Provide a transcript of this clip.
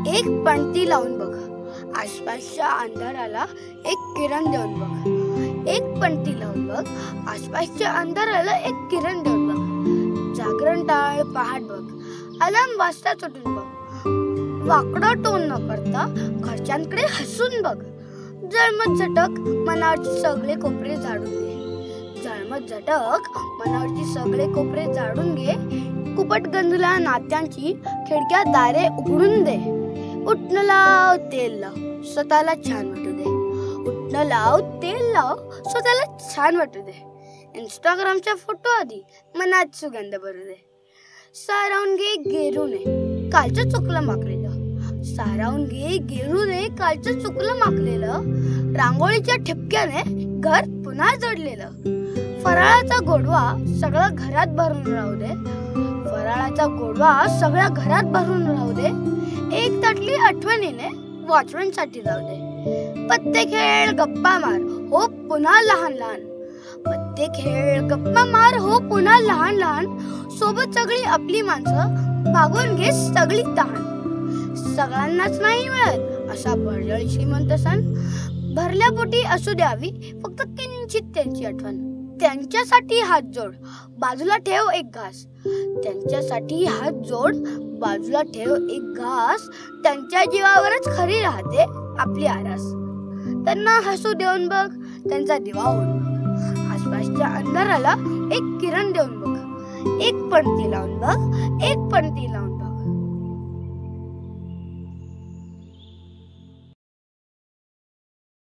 एक पणती लावून बघ, आसपासच्या अंधाराला एक किरण देऊन बघ. एक पणती लावून बघ, आसपासच्या अंधाराला एक किरण देऊन बघ. जागरण टाळ, पहाट बघ, अलार्म वाजता उठून बघ. वाकडं टोन न करता घरच्यांकडे हसून बघ. जळमत झटक मनावरचे सगळे कोपरे झाडून घे. जळमत झटक मनावरची सगळे कोपरे झाडून घे. कुपट गंधला नात्यांची खिडक्या दारे उघडून दे. उठणं लाव, तेल लाव, स्वतःला छान वाटू दे. उठणं लाव, तेल लाव, स्वतःला छान वाटू दे. इंस्टाग्रामच्या फोटो आधी मनात सुगंध भरू दे. सारावून घे गेरू नये कालचं चुकलं मागलेलं. सारावून घे गेरू नये कालचं चुकलं मागलेलं. रांगोळीच्या ठिपक्याने घर पुन्हा जोडलेलं. फराळाचा गोडवा सगळा घरात भरून राहू दे. फराळाचा गोडवा सगळ्या घरात भरून राहू दे. एक ताटली आठवणीने वॉचमॅन साठी जाऊ दे. पत्ते खेळ गप्पा मार हो पुन्हा लहान लहान. पत्ते खेळ गप्पा मार हो पुन्हा लहान लहान. सोबत सगळी आपली माणसं भागून घे सगळी तहान. सगळ्यांनाच नाही मिळत असा भरजळी श्रीमंत सण. भरल्या पोटी असू द्यावी फक्त किंचित त्यांची आठवण. त्यांच्यासाठी हात जोड बाजूला ठेव एक घास. त्यांच्यासाठी हात जोड बाजूला ठेव एक घास. त्यांच्या जीवावरच खरी राहते आपली आरास. त्यांना हसू देऊन बघ, त्यांचा दिवा होऊन बघ. आसपासच्या अंधाराला एक किरण देऊन बघ. एक पणती लावून बघ, एक पणती लावून